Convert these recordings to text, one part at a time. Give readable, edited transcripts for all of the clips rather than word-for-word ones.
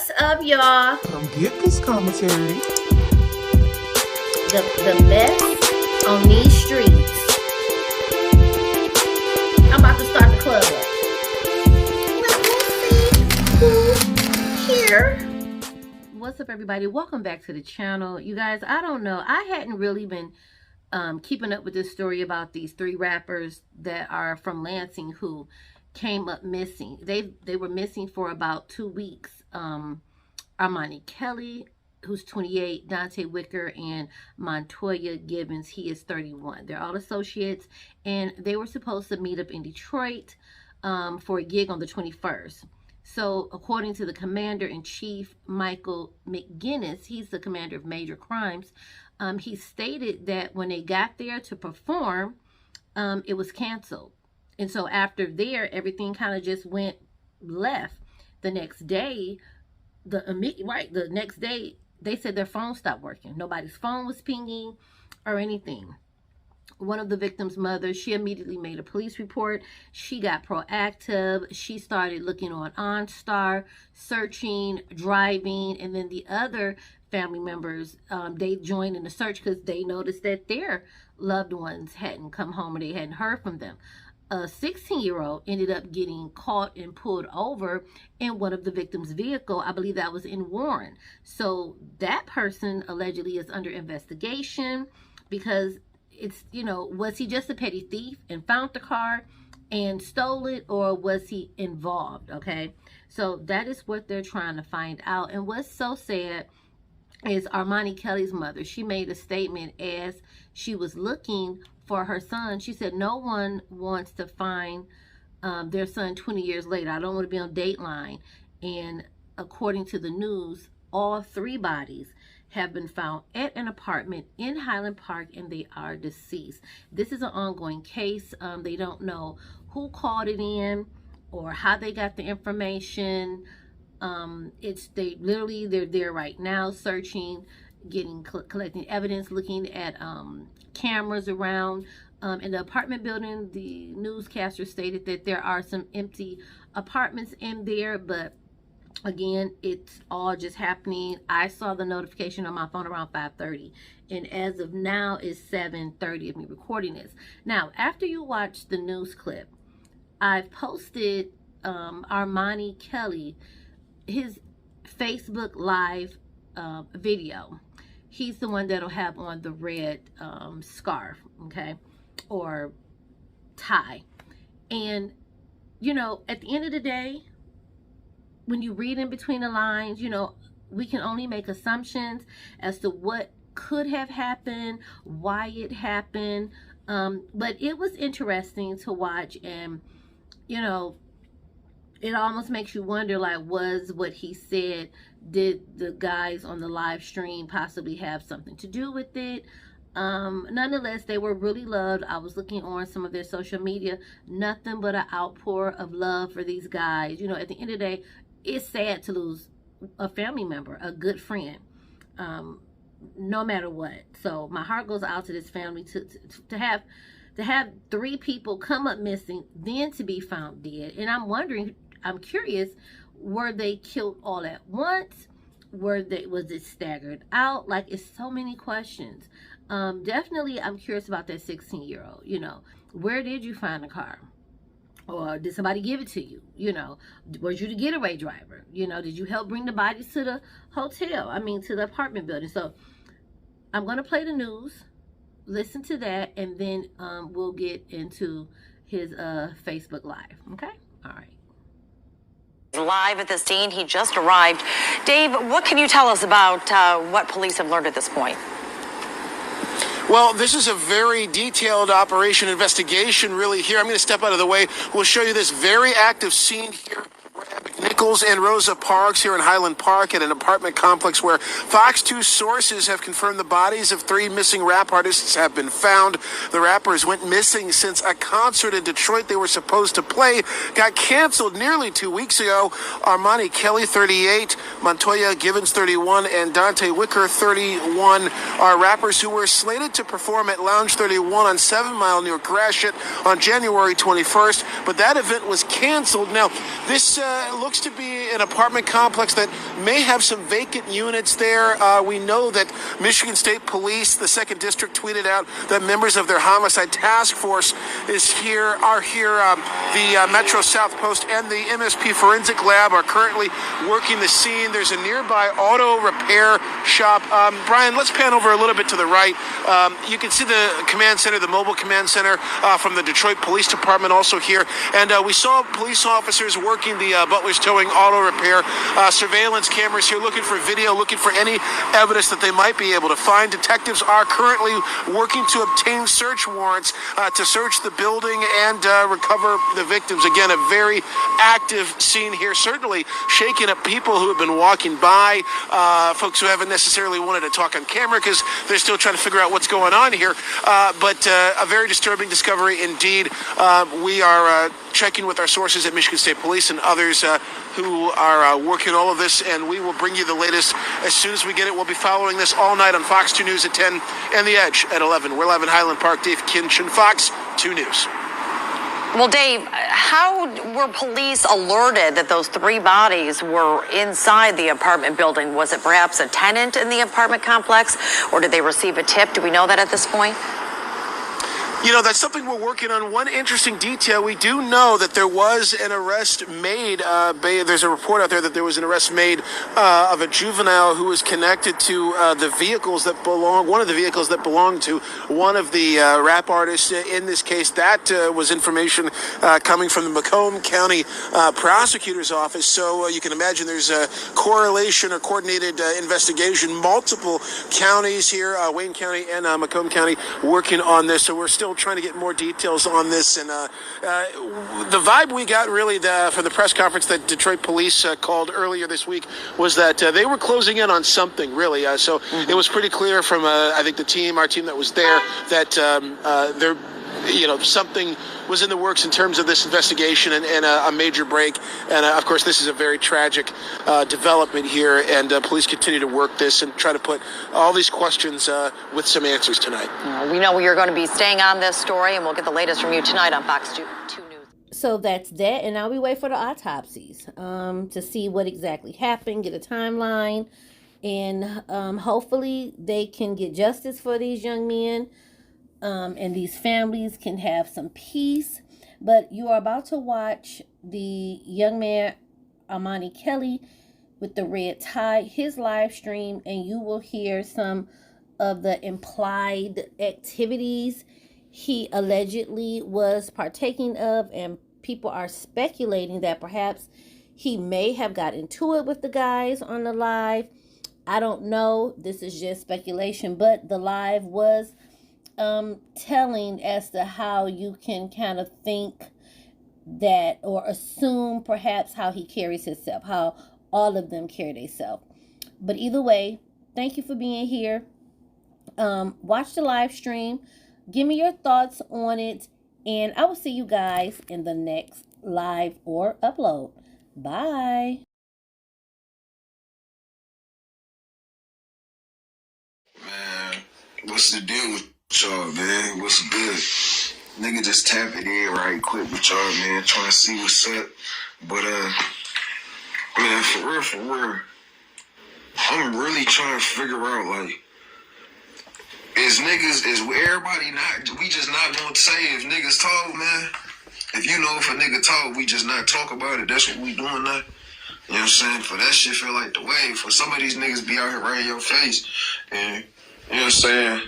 What's up, y'all? Come get this commentary. The mess on these streets. I'm about to start the club up. Let me see who's here. What's up, everybody? Welcome back to the channel. You guys, I don't know. I hadn't really been keeping up with this story about these 3 rappers that are from Lansing who came up missing. They were missing for about 2 weeks. Armani Kelly, who's 28, Dante Wicker, and Montoya Gibbons, he is 31. They're all associates, and they were supposed to meet up in Detroit for a gig on the 21st. So according to the commander-in-chief, Michael McGinnis, he's the commander of major crimes, he stated that when they got there to perform, it was canceled. And so after there, everything kind of just went left. The next day, the next day, they said their phone stopped working. Nobody's phone was pinging or anything. One of the victim's mother, she immediately made a police report. She got proactive. She started looking on OnStar, searching, driving, and then the other family members, they joined in the search because they noticed that their loved ones hadn't come home or they hadn't heard from them. A 16-year-old ended up getting caught and pulled over in one of the victim's vehicle. I believe that was in Warren. So that person allegedly is under investigation because it's, you know, was he just a petty thief and found the car and stole it, or was he involved? Okay, so that is what they're trying to find out. And what's so sad is Armani Kelly's mother. She made a statement as she was looking for her son. She said, no one wants to find their son 20 years later. I don't want to be on Dateline. And according to the news, all 3 bodies have been found at an apartment in Highland Park, and they are deceased. This is an ongoing case. They don't know who called it in or how they got the information. They're there right now searching, collecting evidence, looking at cameras around. In the apartment building, the newscaster stated that there are some empty apartments in there, but again, it's all just happening. I saw the notification on my phone around 5:30, and as of now it's 7:30 of me recording this. Now, after you watch the news clip, I've posted Armani Kelly, his Facebook Live video. He's the one that'll have on the red scarf, okay, or tie. And, you know, at the end of the day, when you read in between the lines, you know, we can only make assumptions as to what could have happened, why it happened. But it was interesting to watch, and, you know, it almost makes you wonder, like, was what he said, did the guys on the live stream possibly have something to do with it? Nonetheless, they were really loved. I was looking on some of their social media, nothing but an outpour of love for these guys. You know, at the end of the day, it's sad to lose a family member, a good friend, no matter what. So my heart goes out to this family to have 3 people come up missing, then to be found dead. And I'm curious, were they killed all at once? Was it staggered out? Like, it's so many questions. Definitely, I'm curious about that 16-year-old. You know, where did you find the car? Or did somebody give it to you? You know, was you the getaway driver? You know, did you help bring the bodies to the hotel? I mean, to the apartment building. So I'm going to play the news, listen to that, and then we'll get into his Facebook Live. Okay? All right. Live at the scene. He just arrived. Dave, what can you tell us about what police have learned at this point? Well, this is a very detailed operation investigation really here. I'm going to step out of the way. We'll show you this very active scene here. Nichols and Rosa Parks here in Highland Park at an apartment complex where Fox 2 sources have confirmed the bodies of 3 missing rap artists have been found. The rappers went missing since a concert in Detroit they were supposed to play got canceled nearly 2 weeks ago. Armani Kelly, 38, Montoya Givens, 31, and Dante Wicker, 31, are rappers who were slated to perform at Lounge 31 on 7 Mile near Gratiot on January 21st, but that event was canceled. Now, this looks to be an apartment complex that may have some vacant units there. We know that Michigan State Police, the 2nd District, tweeted out that members of their homicide task force are here. The Metro South Post and the MSP Forensic Lab are currently working the scene. There's a nearby auto repair shop. Brian, let's pan over a little bit to the right. You can see the command center, the mobile command center from the Detroit Police Department also here. And we saw police officers working the Butler's Towing auto repair. Surveillance cameras here looking for video, looking for any evidence that they might be able to find. Detectives are currently working to obtain search warrants to search the building and recover the victims. Again, a very active scene here, certainly shaking up people who have been walking by, folks who haven't necessarily wanted to talk on camera because they're still trying to figure out what's going on here. But a very disturbing discovery indeed. We are checking with our sources at Michigan State Police and others who are working all of this, and we will bring you the latest as soon as we get it. We'll be following this all night on Fox 2 News at 10 and The Edge at 11. We're live in Highland Park. Dave Kinchin, Fox 2 News. Well, Dave, how were police alerted that those 3 bodies were inside the apartment building? Was it perhaps a tenant in the apartment complex, or did they receive a tip? Do we know that at this point? You know, that's something we're working on. One interesting detail, we do know that there was an arrest made. There's a report out there that there was an arrest made of a juvenile who was connected to one of the vehicles that belonged to one of the rap artists in this case. That was information coming from the Macomb County Prosecutor's Office. So you can imagine there's a correlation or coordinated investigation. Multiple counties here, Wayne County and Macomb County, working on this. So we're still trying to get more details on this, and the vibe we got really from the press conference that Detroit Police called earlier this week was that they were closing in on something really. So it was pretty clear from I think our team that was there, that something was in the works in terms of this investigation and a major break. And of course, this is a very tragic development here, and police continue to work this and try to put all these questions with some answers tonight. We know you're going to be staying on this story, and we'll get the latest from you tonight on Fox 2 News. So that's that, and now we wait for the autopsies to see what exactly happened, get a timeline, and hopefully they can get justice for these young men. And these families can have some peace. But you are about to watch the young man, Amani Kelly, with the red tie, his live stream, and you will hear some of the implied activities he allegedly was partaking of, and people are speculating that perhaps he may have got into it with the guys on the live. I don't know. This is just speculation, but the live was telling as to how you can kind of think that or assume perhaps how he carries himself, how all of them carry themselves. But either way, thank you for being here. Watch the live stream. Give me your thoughts on it, and I will see you guys in the next live or upload. Bye. Man, what's the deal with y'all, man? What's good? Nigga just tap it in right quick with y'all, man, trying to see what's up. But, man, for real, I'm really trying to figure out, like, is everybody not, we just not gonna say if niggas talk, man? If you know if a nigga talk, we just not talk about it. That's what we doing now. You know what I'm saying? For that shit feel like the way. For some of these niggas be out here right in your face. And, you know what I'm saying?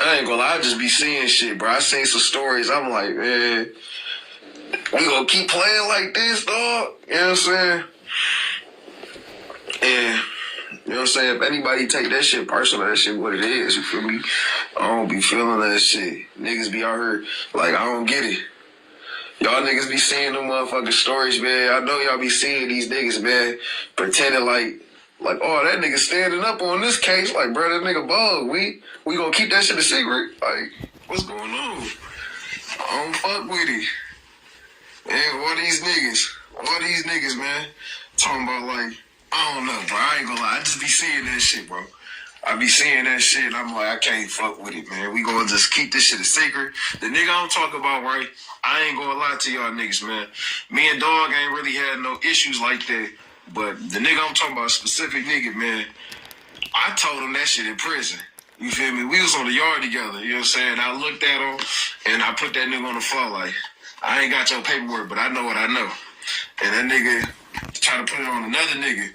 I ain't gonna lie, I just be seeing shit, bro. I seen some stories. I'm like, man, we gonna keep playing like this, dog? You know what I'm saying? And, you know what I'm saying? If anybody take that shit personal, that shit what it is, you feel me? I don't be feeling that shit. Niggas be out here like, I don't get it. Y'all niggas be seeing them motherfucking stories, man. I know y'all be seeing these niggas, man, pretending like, oh, that nigga standing up on this case. Like, bro, that nigga bug. We gonna keep that shit a secret? Like, what's going on? I don't fuck with it. Man, all these niggas, man, talking about like, I don't know, bro. I ain't gonna lie. I just be seeing that shit, bro. I be seeing that shit, and I'm like, I can't fuck with it, man. We gonna just keep this shit a secret. The nigga I'm talking about, right? I ain't gonna lie to y'all niggas, man. Me and Dog ain't really had no issues like that. But the nigga I'm talking about, specific nigga, man, I told him that shit in prison. You feel me? We was on the yard together, you know what I'm saying? I looked at him, and I put that nigga on the floor like, I ain't got your paperwork, but I know what I know. And that nigga tried to put it on another nigga.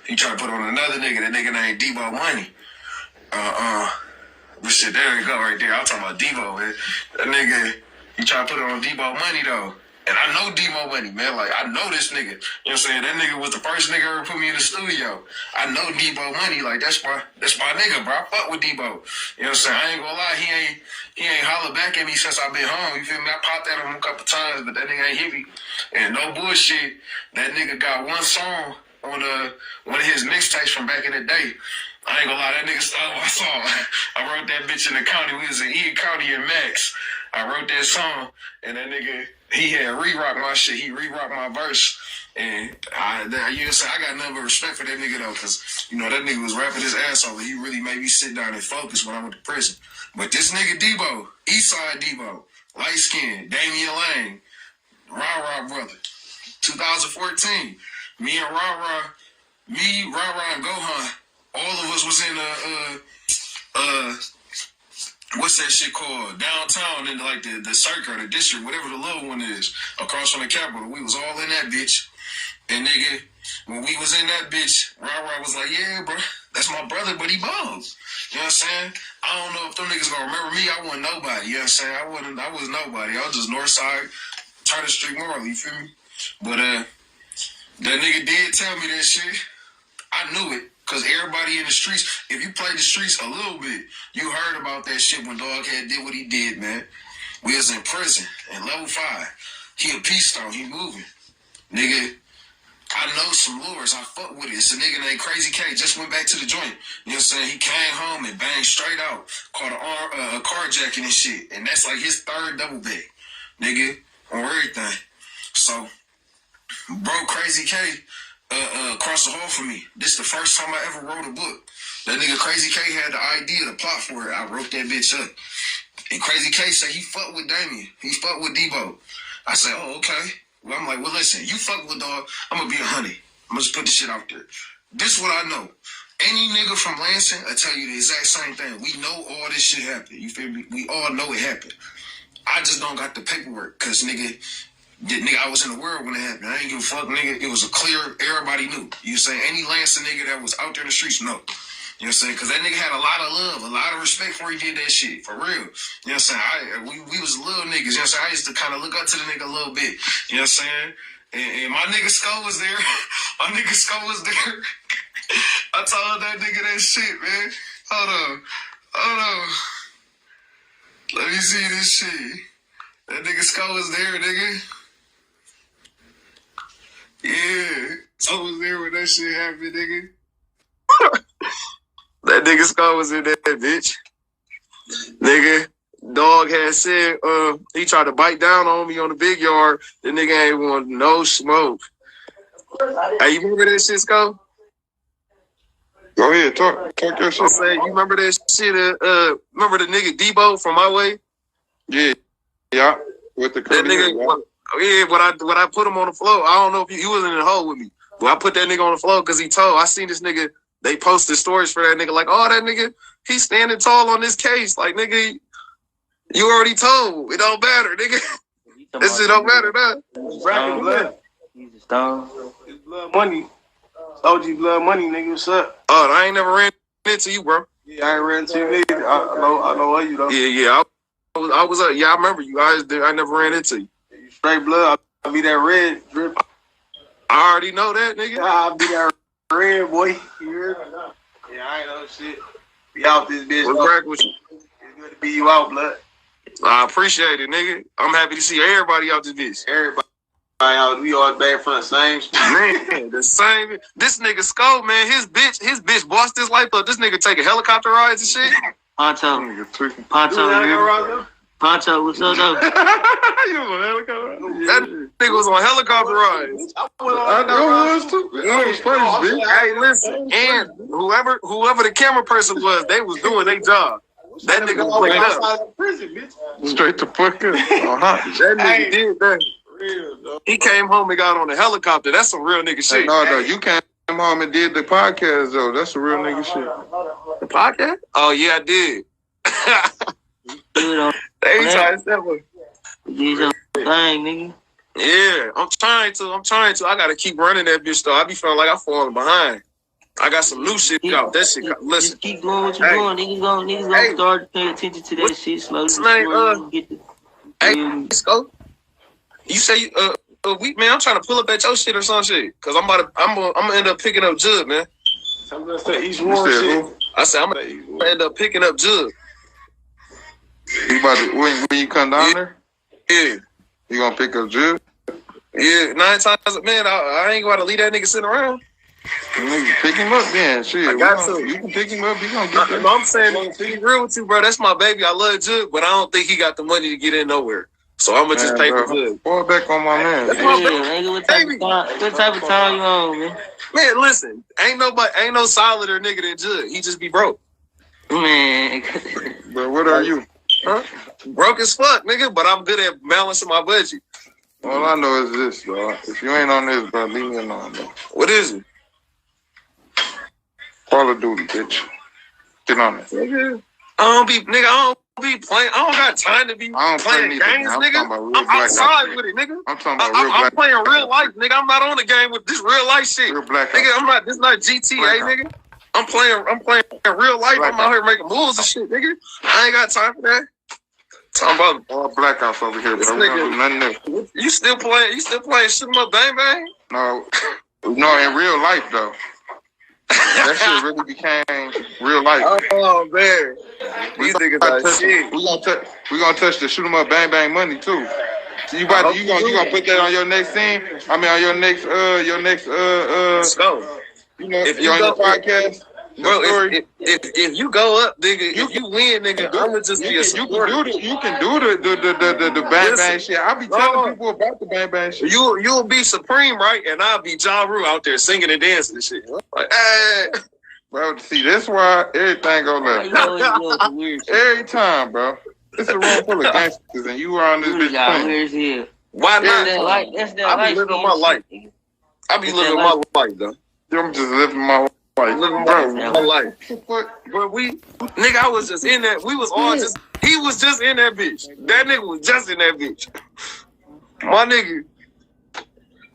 He tried to put it on another nigga. That nigga named Debo Money. But shit, there you go right there. I'm talking about Debo, man. That nigga, he tried to put it on Debo Money, though. And I know Debo Money, man. Like, I know this nigga. You know what I'm saying? That nigga was the first nigga ever put me in the studio. I know Debo Money. Like, that's my nigga, bro. I fuck with Debo. You know what I'm saying? I ain't gonna lie. He ain't hollered back at me since I've been home. You feel me? I popped at him a couple times, but that nigga ain't hit me. And no bullshit, that nigga got one song on one of his mixtapes from back in the day. I ain't gonna lie, that nigga stole my song. I wrote that bitch in the county. We was in E County and Max. I wrote that song, and that nigga, he had re-rocked my shit. He re-rocked my verse. And you know, I got nothing but respect for that nigga, though, because, you know, that nigga was rapping his ass off, and he really made me sit down and focus when I went to prison. But this nigga Debo, Eastside Debo, light skin, Damian Lane, Rah brother, 2014, me, Rah, and Gohan, all of us was in what's that shit called? Downtown in like the circuit or the district, whatever the little one is, across from the Capitol. We was all in that bitch. And nigga, when we was in that bitch, Rah was like, yeah, bro, that's my brother, but he balls. You know what I'm saying? I don't know if them niggas gonna remember me. I wasn't nobody. You know what I'm saying? I was nobody. I was just Northside, Turner Street Moral, you feel me? But that nigga did tell me that shit. I knew it. Because everybody in the streets, if you played the streets a little bit, you heard about that shit when Dog had did what he did, man. We was in prison in level 5. He a peace stone. He moving. Nigga, I know some lures. I fuck with it. It's a nigga named Crazy K. Just went back to the joint. You know what I'm saying? He came home and banged straight out. Caught a carjacking and shit. And that's like his third double bag. Nigga, on everything. So, bro, Crazy K, across the hall from me. This the first time I ever wrote a book. That nigga Crazy K had the idea, the plot for it. I wrote that bitch up. And Crazy K said he fucked with Damien. He fucked with Debo. I said, oh, okay. Well, I'm like, well, listen, you fuck with Dog, I'm gonna be a honey. I'm gonna just put this shit out there. This what I know. Any nigga from Lansing, I tell you the exact same thing. We know all this shit happened. You feel me? We all know it happened. I just don't got the paperwork, cause nigga, I was in the world when it happened. I ain't give a fuck, nigga. It was a clear, everybody knew. You saying any Lansing nigga that was out there in the streets, no. You know what I'm saying? Because that nigga had a lot of love, a lot of respect before he did that shit. For real. You know what I'm saying? We was little niggas. You know what I'm saying? I used to kind of look up to the nigga a little bit. You know what I'm saying? And my nigga Skull was there. My nigga Skull was there. I told that nigga that shit, man. Hold on. Let me see this shit. That nigga Skull was there, nigga. Yeah. I was there when that shit happened, nigga. That nigga Skull was in that bitch. Nigga, Dog had said, he tried to bite down on me on the big yard. The nigga ain't want no smoke. Hey, you remember that shit, Skull? Go ahead, talk your shit. I'm saying, you remember that shit, remember the nigga Debo from my way? Yeah, with the that nigga, when I put him on the floor, I don't know if he wasn't in the hole with me, but I put that nigga on the floor because I seen this nigga. They posted stories for that nigga, like, oh, that nigga, he's standing tall on this case. Like, nigga, you already told. It don't matter, nigga. This shit don't matter, man. Blood. He's a stone. It's blood money. OG blood money, nigga. What's up? Oh, I ain't never ran into you, bro. Yeah, I ain't ran into you, nigga. I know you, though. Yeah. I was I remember you guys. I never ran into you. You straight blood. I'll be that red drip. I already know that, nigga. I'll be that red, boy. You heard? Yeah, I ain't know shit. Be out this bitch. What's crack with you? It's good to be you out, blood. I appreciate it, nigga. I'm happy to see everybody out this bitch. Everybody out. We all back from the same shit. Man, the same. This nigga Skull, man, his bitch bossed his life up. This nigga taking helicopter rides and shit. Poncho. Poncho, Poncho, what's up, though? You was on helicopter? That nigga was on helicopter rides. I know it was too. That was funny, bitch. Hey, listen, and whoever the camera person was, they was doing their job. That nigga played up. Prison, bitch. Straight to fucking. That nigga did that. He came home and got on the helicopter. That's some real nigga shit. Hey, no, you came home and did the podcast though. That's a real nigga shit. The podcast? Oh yeah, I did. They tried to step up. Did your thing, nigga. Yeah, I'm trying to. I gotta keep running that bitch though. I be feeling like I'm falling behind. I got some new shit out. That shit. Listen, just keep doing what you're doing. Niggas gonna start paying attention to that shit slowly. Hey, SashkaCo, you say man, I'm trying to pull up at your shit or some shit. Cause I'm gonna end up picking up Jud, man. I'm gonna say East Warren shit. I said I'm gonna end up picking up Jud. You about to, when you come down there? Yeah. You gonna pick up Jud? Yeah, 9 times, man, I ain't gonna leave that nigga sitting around. Nigga, pick him up then. Shit. I got to. You can pick him up. You gonna get there. I'm saying, to be real with you, bro, that's my baby. I love Jud, but I don't think he got the money to get in nowhere. So I'm gonna just pay for Jud. Fall back on my man. What type of time you on, man? Man, listen, ain't no solider nigga than Jud. He just be broke. Man. But what are you? Huh? Broke as fuck, nigga, but I'm good at balancing my budget. All I know is this, bro. If you ain't on this, bro, leave me alone, bro. What is it? Call of Duty, bitch. Get on it. Nigga, I don't be playing. I don't got time to be playing games, nigga. I'm outside with it, nigga. I'm talking about real black. I'm playing real life, nigga. I'm not on the game with this real life shit. Real black. Nigga, I'm not. This not GTA, nigga. I'm playing real life. I'm out here making moves and shit, nigga. I ain't got time for that. Talking about all blackouts over here, bro. We don't do nothing new. You still playing shoot 'em up bang bang? No, in real life though. That shit really became real life. Oh man, these niggas are shit. We gonna touch the shoot 'em up bang bang money too. So you gonna put that on your next scene? I mean on your next Let's go. You know, if you on your podcast. Bro, if you go up, nigga, if you win, nigga, I'ma just be a supporter. You can do the bang bang shit. I be telling people about the bang bang shit. You'll be Supreme, right? And I'll be Ja Rule out there singing and dancing and shit. Like, hey. Bro, see, that's why everything go left. Every time, bro. It's a room full of gangsters, and you are on this bitch. Why not? I be living my life. I be living my life, though. I'm just living my life. Living my life. But nigga, I was just in that. We was all just. He was just in that bitch. That nigga was just in that bitch. My nigga.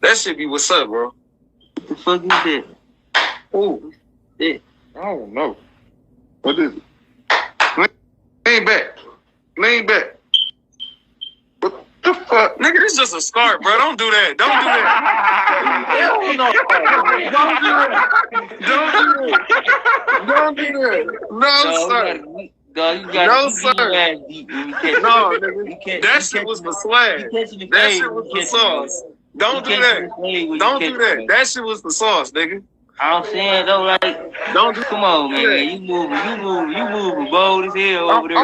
That shit be what's up, bro. What the fuck is that? Ooh. Yeah. I don't know. What is it? Lean back. Lean back. What the fuck? Nigga, this just a scarf, bro. Don't do that. Don't do that. Don't do that. No, sir. No, sir. No, nigga. That shit was for swag. That shit was for sauce. Don't do that. Don't do that. That shit was for sauce, nigga. I'm saying though, like, come on, man. You moving bold as hell over there.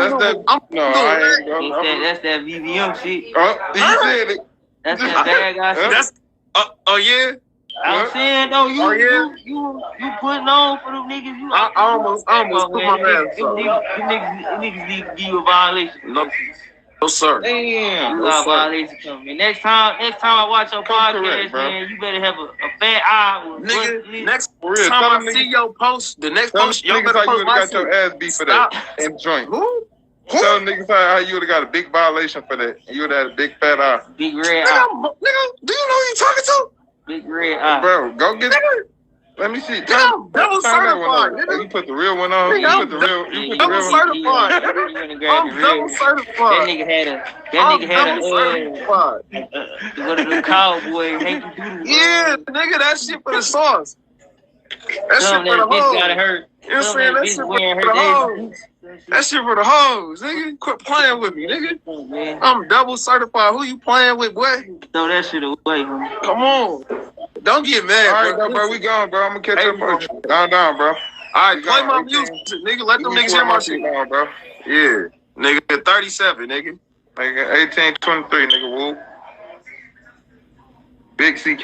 That's that VVM shit. You said it. That's that bad guy shit. Oh yeah. I'm saying though, you putting on for them niggas. I almost put my mask on. Niggas need to give you a violation. No sir. Damn. You got a violation coming. Next time I watch your podcast, man, you better have a fat eye. Nigga, next time I see your post, the next post, y'all better post my shit. You got your ass beat for that and joint. Who? Tell niggas how you would have got a big violation for that. And you would have had a big fat eye. Big red eye. Nigga, do you know who you talking to? Big red eye. Bro, go get it. Let me see. That was certified. You put the real one on. You put the real. That was certified. That was certified. That nigga had a go to the cowboy hanky doodle. Yeah, nigga, that shit for the sauce. That shit for the hoes. Gotta hurt. You know what I'm saying? That shit for the hoes. That shit for the hoes, nigga. Quit playing with me, nigga. I'm double certified. Who you playing with, boy? Throw that shit away, man. Come on. Don't get mad, all right, bro. We gone, bro. I'm gonna catch up with you. Down, bro. All right, play my music, nigga. Let them niggas hear my shit. Bro. Yeah, nigga. 37, nigga. Nigga, 1823, nigga, whoop. Big CK.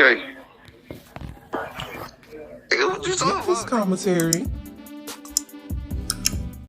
What this commentary?